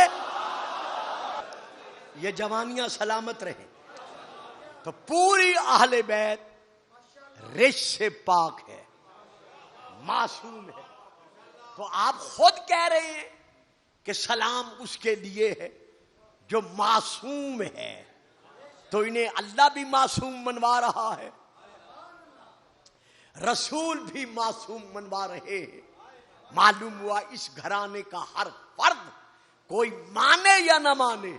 یہ جوانیاں سلامت رہیں. تو پوری اہل بیت رچ سے پاک ہے، معصوم ہے. تو آپ خود کہہ رہے ہیں کہ سلام اس کے لیے ہے جو معصوم ہے، تو انہیں اللہ بھی معصوم منوا رہا ہے، رسول بھی معصوم منوا رہے ہیں. معلوم ہوا اس گھرانے کا ہر فرد کوئی مانے یا نہ مانے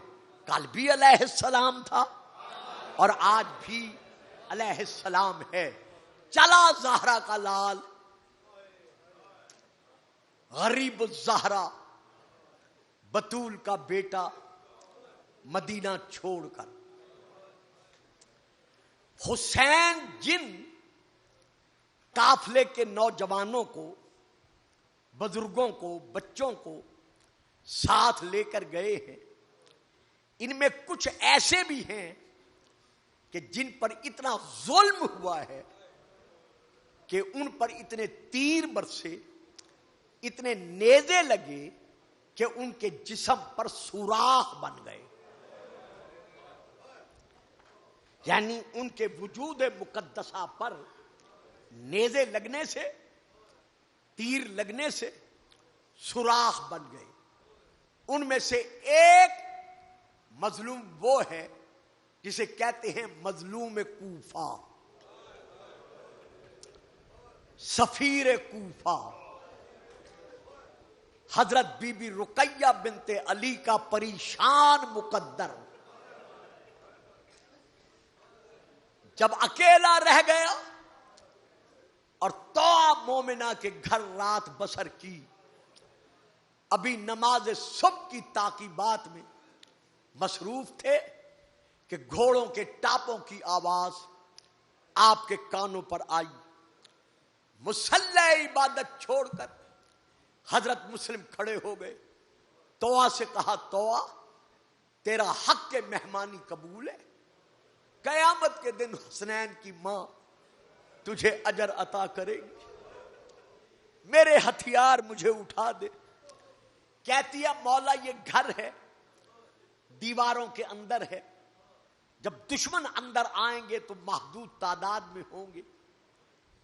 کل بھی علیہ السلام تھا اور آج بھی علیہ السلام ہے. چلا زہرا کا لال غریب الزہرا بطول کا بیٹا مدینہ چھوڑ کر. حسین جن قافلے کے نوجوانوں کو، بزرگوں کو، بچوں کو ساتھ لے کر گئے ہیں، ان میں کچھ ایسے بھی ہیں کہ جن پر اتنا ظلم ہوا ہے کہ ان پر اتنے تیر برسے، اتنے نیزے لگے کہ ان کے جسم پر سوراخ بن گئے. یعنی ان کے وجود مقدسہ پر نیزے لگنے سے، تیر لگنے سے سوراخ بن گئے. ان میں سے ایک مظلوم وہ ہے جسے کہتے ہیں مظلوم کوفہ، سفیر کوفہ، حضرت بی بی رقیہ بنت علی کا پریشان مقدر. جب اکیلا رہ گیا اور طوع مومنہ کے گھر رات بسر کی، ابھی نماز صبح کی تعقیبات میں مصروف تھے کہ گھوڑوں کے ٹاپوں کی آواز آپ کے کانوں پر آئی. مصلی عبادت چھوڑ کر حضرت مسلم کھڑے ہو گئے. طوع سے کہا طوع تیرا حق کے مہمانی قبول ہے. قیامت کے دن حسنین کی ماں تجھے اجر عطا کرے گی. میرے ہتھیار مجھے اٹھا دے. کہتی ہے مولا یہ گھر ہے, دیواروں کے اندر ہے, جب دشمن اندر آئیں گے تو محدود تعداد میں ہوں گے,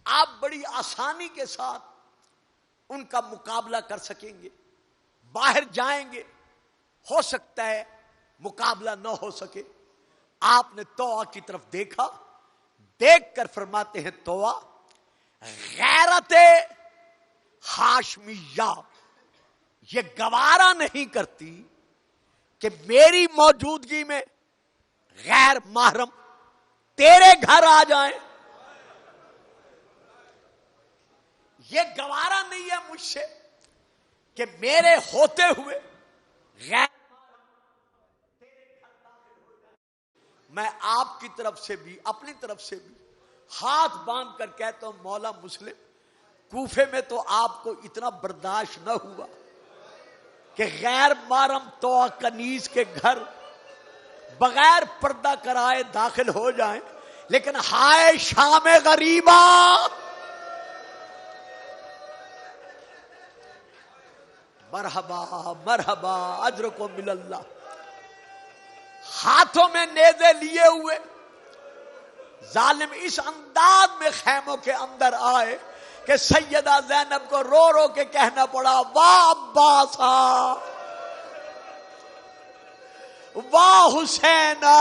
آپ بڑی آسانی کے ساتھ ان کا مقابلہ کر سکیں گے. باہر جائیں گے, ہو سکتا ہے مقابلہ نہ ہو سکے. آپ نے طوع کی طرف دیکھا, دیکھ کر فرماتے ہیں طوع غیرت ہاشمیہ یہ گوارا نہیں کرتی کہ میری موجودگی میں غیر محرم تیرے گھر آ جائیں. یہ گوارا نہیں ہے مجھ سے کہ میرے ہوتے ہوئے غیر میں آپ کی طرف سے بھی اپنی طرف سے بھی ہاتھ باندھ کر کہتا ہوں مولا مسلم, کوفے میں تو آپ کو اتنا برداشت نہ ہوا کہ غیر محرم طوع کنیز کے گھر بغیر پردہ کرائے داخل ہو جائیں, لیکن ہائے شام غریبا, مرحبا مرحبا اجرکم من اللہ. ہاتھوں میں نیزے لیے ہوئے ظالم اس انداز میں خیموں کے اندر آئے کہ سیدہ زینب کو رو رو کے کہنا پڑا واہ عباسا واہ حسینا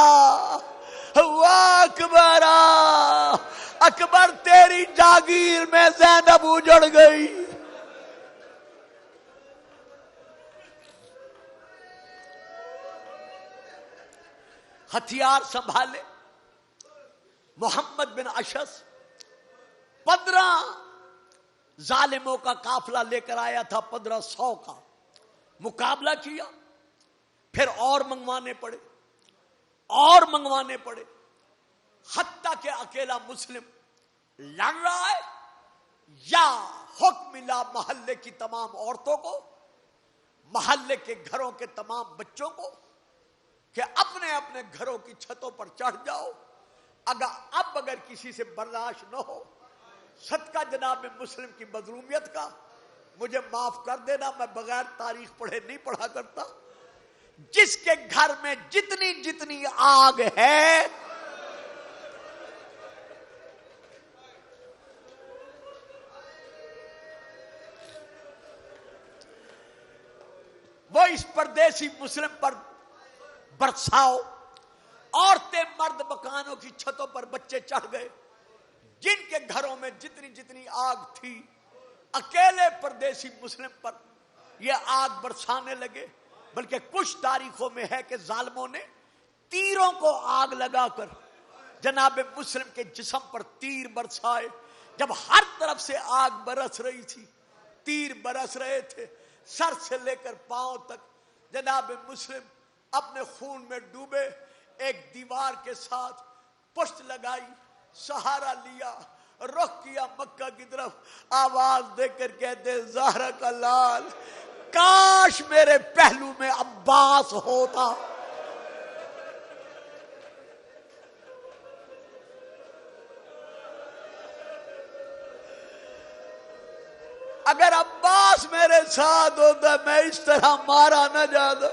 واہ اکبرا. اکبر تیری جاگیر میں زینب اجڑ گئی. ہتھیار سنبھالے. محمد بن اشعث 15 ظالموں کا قافلہ لے کر آیا تھا, 1500 کا. مقابلہ کیا, پھر اور منگوانے پڑے, اور منگوانے پڑے, حتیٰ کہ اکیلا مسلم لڑ رہا ہے. یا حکم ملا محلے کی تمام عورتوں کو, محلے کے گھروں کے تمام بچوں کو کہ اپنے اپنے گھروں کی چھتوں پر چڑھ جاؤ. اگر کسی سے برداشت نہ ہو, صدقہ جناب مسلم کی مظلومیت کا مجھے معاف کر دینا, میں بغیر تاریخ پڑھے نہیں پڑھا کرتا. جس کے گھر میں جتنی جتنی آگ ہے وہ اس پردیسی مسلم پر برساؤ. عورتیں مرد مکانوں کی چھتوں پر بچے چڑھ گئے. جن کے گھروں میں جتنی جتنی آگ تھی اکیلے پردیسی مسلم پر یہ آگ برسانے لگے. بلکہ کچھ تاریخوں میں ہے کہ ظالموں نے تیروں کو آگ لگا کر جناب مسلم کے جسم پر تیر برسائے. جب ہر طرف سے آگ برس رہی تھی, تیر برس رہے تھے, سر سے لے کر پاؤں تک جناب مسلم اپنے خون میں ڈوبے. ایک دیوار کے ساتھ پشت لگائی, سہارا لیا, رخ کیا مکہ کی طرف, آواز دے کر کہتے زہرا کا لال کاش میرے پہلو میں عباس ہوتا. اگر عباس میرے ساتھ ہوتا میں اس طرح مارا نہ جاتا.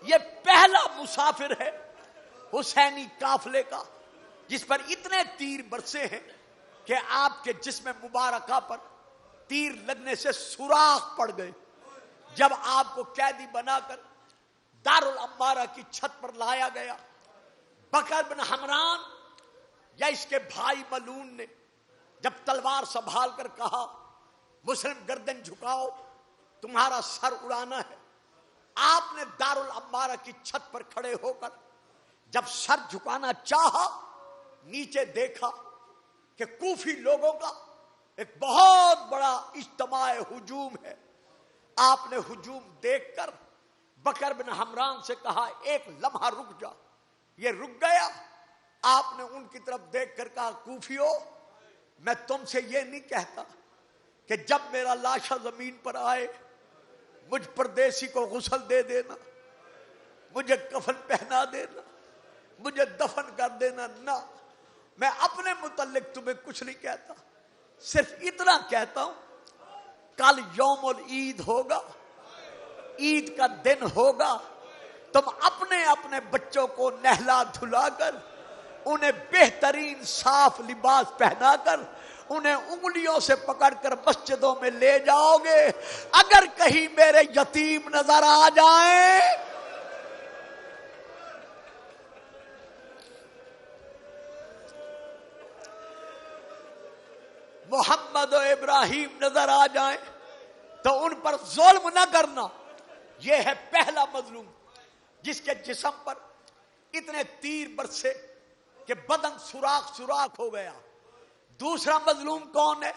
یہ پہلا مسافر ہے حسینی قافلے کا جس پر اتنے تیر برسے ہیں کہ آپ کے جسم مبارکہ پر تیر لگنے سے سوراخ پڑ گئے. جب آپ کو قیدی بنا کر دارالعمارہ کی چھت پر لایا گیا, بکر بن حمران یا اس کے بھائی ملون نے جب تلوار سنبھال کر کہا مسلم گردن جھکاؤ تمہارا سر اڑانا ہے, آپ نے دارالعمارہ کی چھت پر کھڑے ہو کر جب سر جھکانا چاہا, نیچے دیکھا کہ کوفی لوگوں کا ایک بہت بڑا اجتماع ہجوم ہے. آپ نے ہجوم دیکھ کر بکر بن حمران سے کہا ایک لمحہ رک جا. یہ رک گیا. آپ نے ان کی طرف دیکھ کر کہا کوفیو میں تم سے یہ نہیں کہتا کہ جب میرا لاشا زمین پر آئے مجھ پردیسی کو غسل دے دینا، مجھے کفن پہنا دینا، مجھے دفن کر دینا، نہ، میں اپنے متعلق تمہیں کچھ نہیں کہتا، صرف اتنا کہتا ہوں کل یوم العید ہوگا، عید کا دن ہوگا، تم اپنے اپنے بچوں کو نہلا دھلا کر انہیں بہترین صاف لباس پہنا کر انہیں انگلیوں سے پکڑ کر مسجدوں میں لے جاؤ گے۔ اگر کہیں میرے یتیم نظر آ جائیں، محمد و ابراہیم نظر آ جائیں تو ان پر ظلم نہ کرنا۔ یہ ہے پہلا مظلوم جس کے جسم پر اتنے تیر برسے کہ بدن سوراخ سوراخ ہو گیا۔ دوسرا مظلوم کون ہے؟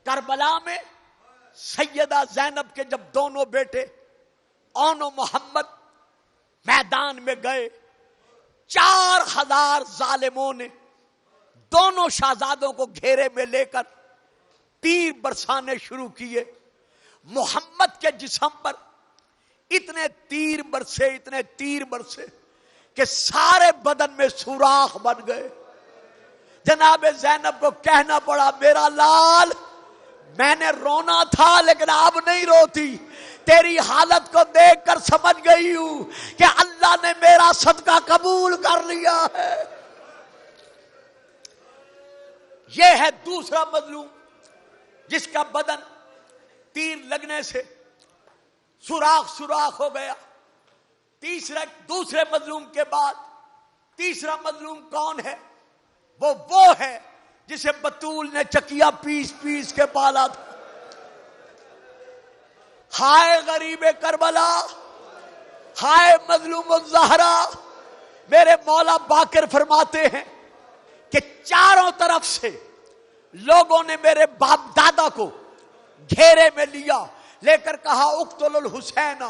کربلا میں سیدہ زینب کے جب دونوں بیٹے اون و محمد میدان میں گئے، 4000 ظالموں نے دونوں شہزادوں کو گھیرے میں لے کر تیر برسانے شروع کیے۔ محمد کے جسم پر اتنے تیر برسے کہ سارے بدن میں سوراخ بن گئے۔ جناب زینب کو کہنا پڑا، میرا لال، میں نے رونا تھا لیکن اب نہیں روتی، تیری حالت کو دیکھ کر سمجھ گئی ہوں کہ اللہ نے میرا صدقہ قبول کر لیا ہے۔ یہ ہے دوسرا مظلوم جس کا بدن تیر لگنے سے سوراخ سوراخ ہو گیا۔ دوسرے مظلوم کے بعد تیسرا مظلوم کون ہے؟ وہ ہے جسے بطول نے چکیا پیس پیس کے پالا تھا۔ ہائے غریب کربلا، ہائے مظلوم الزہرا۔ میرے مولا باقر فرماتے ہیں کہ چاروں طرف سے لوگوں نے میرے باپ دادا کو گھیرے میں لے کر کہا اقتل الحسین،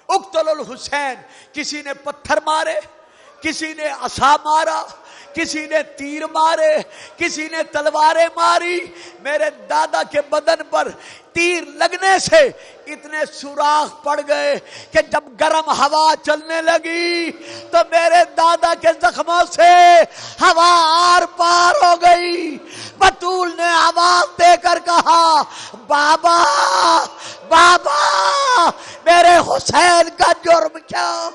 اقتل الحسین۔ کسی نے پتھر مارے، کسی نے عصا مارا، کسی نے تیر مارے، کسی نے تلواریں ماری۔ میرے دادا کے بدن پر تیر لگنے سے اتنے سوراخ پڑ گئے کہ جب گرم ہوا چلنے لگی تو میرے دادا کے زخموں سے ہوا آر پار ہو گئی۔ بطول نے آواز دے کر کہا، بابا بابا، میرے حسین کا جرم کیا؟